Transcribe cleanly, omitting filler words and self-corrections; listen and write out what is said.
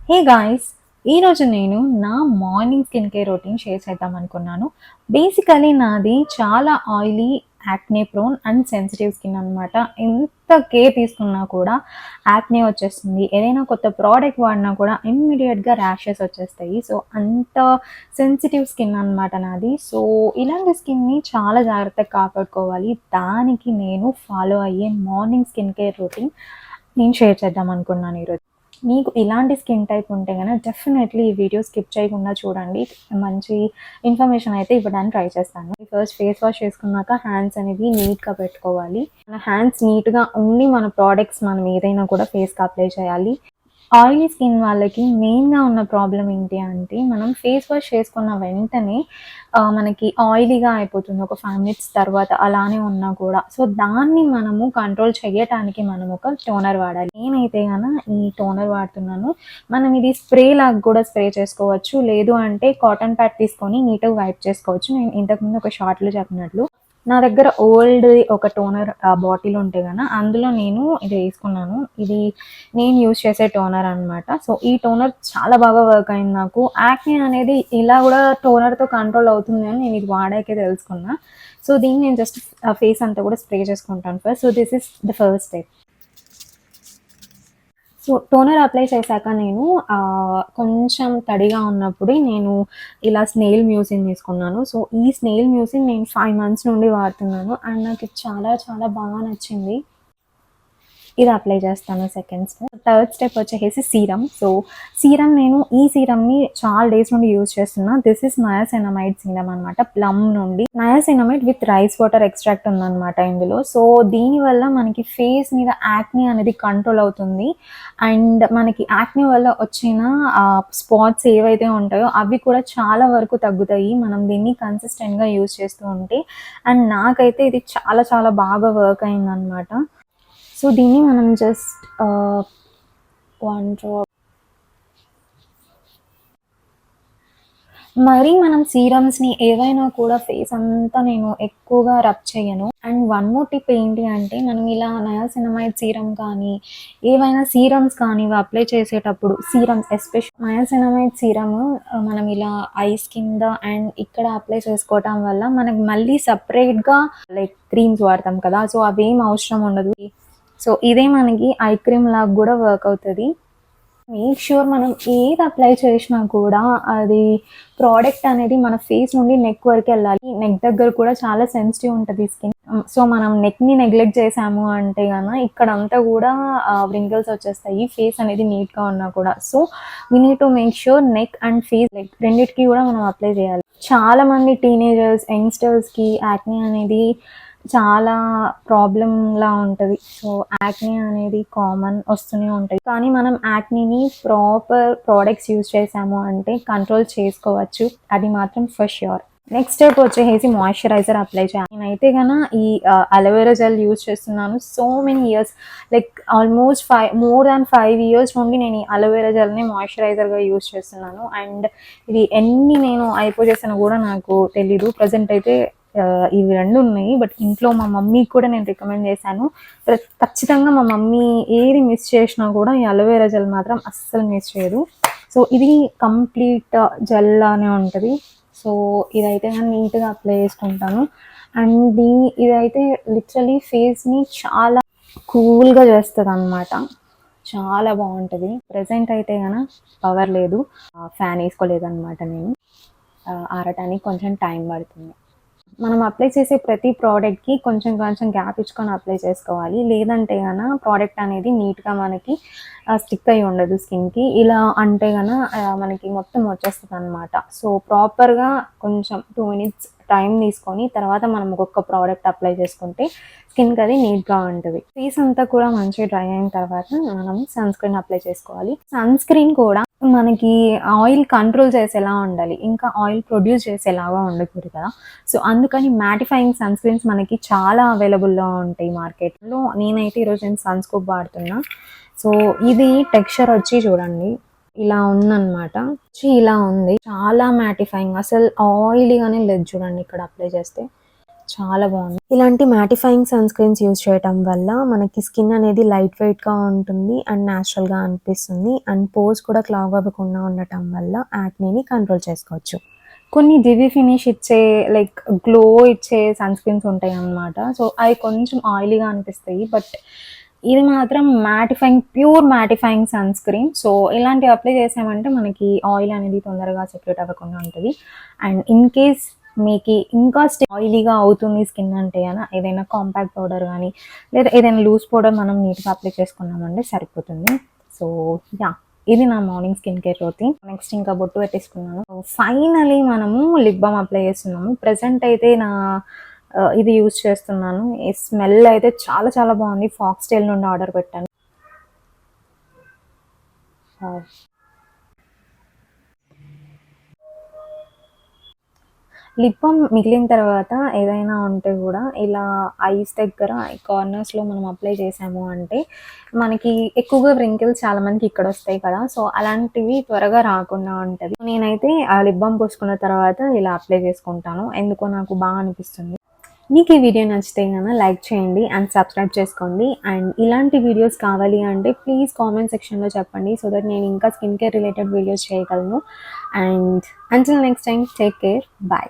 Hey guys, ఈరోజు నేను నా morning skin care routine share చేద్దాం అనుకున్నాను. బేసికలీ నాది చాలా oily, acne prone and sensitive skin అనమాట. ఎంత కేర్ తీసుకున్నా కూడా యాక్నే వచ్చేస్తుంది. ఏదైనా కొత్త ప్రోడక్ట్ వాడినా కూడా ఇమ్మీడియట్‌గా ర్యాషెస్ వచ్చేస్తాయి. సో, అంత సెన్సిటివ్ స్కిన్ అనమాట నాది. సో, ఇలాంటి స్కిన్‌ని చాలా జాగ్రత్తగా కాపాడుకోవాలి. దానికి నేను ఫాలో అయ్యే మార్నింగ్ స్కిన్ కేర్ రొటీన్ నేను షేర్ చేద్దాం అనుకున్నాను ఈరోజు. మీకు ఇలాంటి స్కిన్ టైప్ ఉంటే గనక డెఫినెట్లీ ఈ వీడియో స్కిప్ చేయకుండా చూడండి. మంచి ఇన్ఫర్మేషన్ అయితే ఇవ్వడానికి ట్రై చేస్తాను. ఫస్ట్ ఫేస్ వాష్ చేసుకున్నాక హ్యాండ్స్ అనేవి నీట్‌గా పెట్టుకోవాలి. మన హ్యాండ్స్ నీట్‌గా ఉండి మన ప్రొడక్ట్స్ మనం ఏదైనా కూడా ఫేస్‌కి అప్లై చేయాలి. ఆయిలీ స్కిన్ వాళ్ళకి మెయిన్‌గా ఉన్న ప్రాబ్లమ్ ఏంటి అంటే, మనం ఫేస్ వాష్ చేసుకున్న వెంటనే మనకి ఆయిలీగా అయిపోతుంది. ఒక 5 మినిట్స్ తర్వాత అలానే ఉన్నా కూడా. సో, దాన్ని మనము కంట్రోల్ చేయటానికి మనం ఒక టోనర్ వాడాలి. నేనైతే ఈ టోనర్ వాడుతున్నాను. మనం ఇది స్ప్రే లాగా కూడా స్ప్రే చేసుకోవచ్చు. లేదు అంటే కాటన్ ప్యాడ్ తీసుకొని నీట్‌గా వైప్ చేసుకోవచ్చు. నేను ఇంతకుముందు ఒక షార్ట్‌లో చెప్పినట్లు. నా దగ్గర ఓల్డ్‌ది ఒక టోనర్ బాటిల్ ఉంటే అందులో నేను ఇది వేసుకున్నాను. ఇది నేను యూజ్ చేసే టోనర్ అనమాట. సో, ఈ టోనర్ చాలా బాగా వర్క్ అయింది నాకు. యాక్నే అనేది ఇలా కూడా టోనర్‌తో కంట్రోల్ అవుతుంది అని నేను ఇది వాడాకే తెలుసుకున్నా. సో, దీన్ని నేను జస్ట్ ఫేస్ అంతా కూడా స్ప్రే చేసుకుంటాను first. So, this is the first step. So, toner apply చేశాక నేను కొంచెం తడిగా ఉన్నప్పుడే నేను ఇలా స్నేల్ మ్యూసిన్ తీసుకున్నాను. సో, ఈ స్నేల్ మ్యూసిన్ నేను 5 మంత్స్ నుండి వాడుతున్నాను. అండ్ నాకు ఇది చాలా చాలా బాగా నచ్చింది. ఇది అప్లై చేస్తాను సెకండ్ స్టెప్. థర్డ్ స్టెప్ వచ్చేసి సీరమ్. సో, నేను ఈ సీరమ్‌ని చాలా డేస్ నుండి యూజ్ చేస్తున్నా. దిస్ ఈస్ నయాసినమైడ్ సీరమ్ అనమాట. ప్లమ్ నుండి niacinamide with rice water extract ఉందనమాట ఇందులో. సో, దీనివల్ల మనకి ఫేస్ మీద యాక్నే అనేది కంట్రోల్ అవుతుంది. అండ్ మనకి యాక్నే వల్ల వచ్చిన స్పాట్స్ ఏవైతే ఉంటాయో అవి కూడా చాలా వరకు తగ్గుతాయి. మనం దీన్ని కన్సిస్టెంట్‌గా యూజ్ చేస్తూ ఉంటే. అండ్ నాకైతే ఇది చాలా చాలా బాగా వర్క్ అయిందనమాట. సో, దీన్ని మనం జస్ట్ 1 డ్రాప్ మరి మనం సీరమ్స్‌ని ఏవైనా కూడా ఫేస్ అంతా నేను ఎక్కువగా రబ్ చేయను. అండ్ వన్ మోర్ టిప్ ఏంటి అంటే, మనం ఇలా నయాసినమైడ్ సీరమ్ కానీ, ఏవైనా సీరమ్స్ కానీ ఇవి అప్లై చేసేటప్పుడు సీరమ్స్ నయాసినమైడ్ సీరమ్ మనం ఇలా ఐస్ కింద అండ్ ఇక్కడ అప్లై చేసుకోవటం వల్ల మనకు మళ్ళీ సెపరేట్‌గా లైక్ క్రీమ్స్ వాడతాం కదా! సో, అవేం అవసరం ఉండదు. సో, ఇదే మనకి ఐ క్రీమ్ లాగా కూడా వర్క్ అవుతది. మేక్ ష్యూర్ మనం ఏది అప్లై చేసినా కూడా అది ప్రోడక్ట్ అనేది మన ఫేస్ నుండి నెక్ వరకు వెళ్ళాలి. నెక్ దగ్గర కూడా చాలా సెన్సిటివ్ ఉంటది స్కిన్. సో, మనం నెక్‌ని నెగ్లెక్ట్ చేసాము అంటే ఇక్కడంతా కూడా వ్రింకిల్స్ వచ్చేస్తాయి. ఫేస్ అనేది నీట్‌గా ఉన్నా కూడా. So, we need to make sure neck and face like రెండిటికి కూడా మనం అప్లై చేయాలి. చాలా మంది టీనేజర్స్, యంగ్‌స్టర్స్‌కి యాక్నే అనేది చాలా ప్రాబ్లమ్‌లా ఉంటది. సో, యాక్నే అనేది కామన్ వస్తూనే ఉంటాయి. కానీ మనం యాక్నీని ప్రాపర్ ప్రొడక్ట్స్ యూజ్ చేసాము అంటే కంట్రోల్ చేసుకోవచ్చు. అది మాత్రం ఫర్ ష్యూర్. నెక్స్ట్ స్టెప్ వచ్చేసి మాయిశ్చరైజర్ అప్లై చేయాలి. నేనైతే ఈ అలోవెరా జెల్ యూజ్ చేస్తున్నాను. So many years like almost more than 5 years నుండి నేను ఈ అలోవెరా జెల్‌ని మాయిశ్చరైజర్‌గా యూజ్ చేస్తున్నాను. అండ్ ఇది ఎన్ని నేను అయిపోజేసానో కూడా నాకు తెలీదు. ప్రెజెంట్ అయితే ఇవి 2 ఉన్నాయి. బట్ ఇంట్లో మా మమ్మీకి కూడా నేను రికమెండ్ చేశాను. ఖచ్చితంగా మా మమ్మీ ఏది మిస్ చేసినా కూడా ఈ అలోవెరా జెల్ మాత్రం అస్సలు మిస్ చేయదు. సో, ఇది కంప్లీట్ జెల్ లానే ఉంటది. సో, ఇదైతే నీట్‌గా అప్లై చేసుకుంటాను. అండ్ ఇదైతే లిటరల్లీ ఫేస్‌ని చాలా కూల్‌గా చేస్తదనమాట. చాలా బావుంటది. ప్రెజెంట్ అయితే పవర్ లేదు. ఫ్యాన్ ఏసుకోలేదనమాట నేను. ఆరటానికి కొంచెం టైం పడుతుంది. మనం అప్లై చేసే ప్రతి ప్రోడక్ట్‌కి కొంచెం కొంచెం గ్యాప్ ఇచ్చుకొని అప్లై చేసుకోవాలి. లేదంటే ప్రోడక్ట్ అనేది నీట్‌గా మనకి స్టిక్ అయ్యి ఉండదు స్కిన్‌కి. ఇలా అంటే మనకి మొత్తం వచ్చేస్తదనమాట. సో, ప్రాపర్‌గా కొంచెం 2 మినిట్స్ టైం తీసుకొని తర్వాత మనం ఒక్కొక్క ప్రోడక్ట్ అప్లై చేసుకుంటే స్కిన్‌కి అది నీట్‌గా ఉంటది. ఫేస్ అంతా కూడా మంచిగా డ్రై అయిన తర్వాత మనం సన్ స్క్రీన్ అప్లై చేసుకోవాలి. సన్ స్క్రీన్ కూడా మనకి ఆయిల్ కంట్రోల్ చేసేలా ఉండాలి. ఇంకా ఆయిల్ ప్రొడ్యూస్ చేసేలాగా ఉండకూడదు కదా! సో, అందుకని మ్యాటిఫైయింగ్ సన్ స్క్రీన్స్ మనకి చాలా అవైలబుల్‌లో ఉంటాయి మార్కెట్‌లో. నేనైతే ఈరోజు నేను సన్‌స్కోప్ వాడుతున్నా. సో, ఇది టెక్స్చర్ వచ్చి చూడండి. ఇలా ఉందనమాట. ఇలా ఉంది. చాలా మ్యాటిఫైయింగ్ అసలు ఆయిలీగానే లేదు చూడండి ఇక్కడ అప్లై చేస్తే. చాలా బాగుంది. ఇలాంటి మ్యాటిఫైయింగ్ సన్ స్క్రీన్స్ యూజ్ చేయటం వల్ల మనకి స్కిన్ అనేది లైట్ వెయిట్‌గా ఉంటుంది అండ్ న్యాచురల్‌గా అనిపిస్తుంది. అండ్ పోర్స్ కూడా క్లాగ్ అవ్వకుండా ఉండటం వల్ల యాక్నీని కంట్రోల్ చేసుకోవచ్చు. కొన్ని దివి ఫినిష్ ఇచ్చే లైక్ గ్లో ఇచ్చే సన్ స్క్రీన్స్ ఉంటాయన్నమాట. సో, అవి కొంచెం ఆయిలీగా అనిపిస్తాయి. బట్ ఇది మాత్రం pure mattifying sunscreen. So, ఇలాంటివి అప్లై చేసామంటే మనకి ఆయిల్ అనేది తొందరగా సెక్రేట్ అవ్వకుండా ఉంటది. అండ్ ఇన్ కేస్ మీకి ఇంకా ఆయిలీగా అవుతుంది స్కిన్ అంటే ఏదైనా కాంపాక్ట్ పౌడర్ గానీ, లేదా ఏదైనా లూజ్ పౌడర్ మనం నీట్‌గా అప్లై చేసుకున్నామంటే సరిపోతుంది. So, yeah! ఇది నా morning skin care routine. Next ఇంకా బొట్టు పెట్టేసుకున్నాను. ఫైనలీ మనము లిప్ బామ్ అప్లై చేస్తున్నాము. ప్రెజెంట్ అయితే ఇది యూజ్ చేస్తున్నాను. ఈ స్మెల్ అయితే చాలా చాలా బాగుంది. ఫాక్స్‌టైల్ నుండి ఆర్డర్ పెట్టాను. లిప్ బామ్ మిగిలిన తర్వాత ఏదైనా ఉంటే కూడా ఇలా ఐస్ దగ్గర కార్నర్స్‌లో మనం అప్లై చేసాము అంటే మనకి ఎక్కువగా వ్రింకిల్స్ చాలా మందికి ఇక్కడ వస్తాయి కదా! సో, అలాంటివి త్వరగా రాకుండా ఉంటది. నేనైతే ఆ లిప్ బామ్ పూసుకున్న తర్వాత ఇలా అప్లై చేసుకుంటాను. ఎందుకో నాకు బాగా అనిపిస్తుంది. మీకు ఈ వీడియో నచ్చితే లైక్ చేయండి అండ్ సబ్స్క్రైబ్ చేసుకోండి. అండ్ ఇలాంటి వీడియోస్ కావాలి అంటే ప్లీజ్ కామెంట్ సెక్షన్‌లో చెప్పండి. సో దట్ నేను ఇంకా స్కిన్ కేర్ రిలేటెడ్ వీడియోస్ చేయగలను. And until next time take care. By.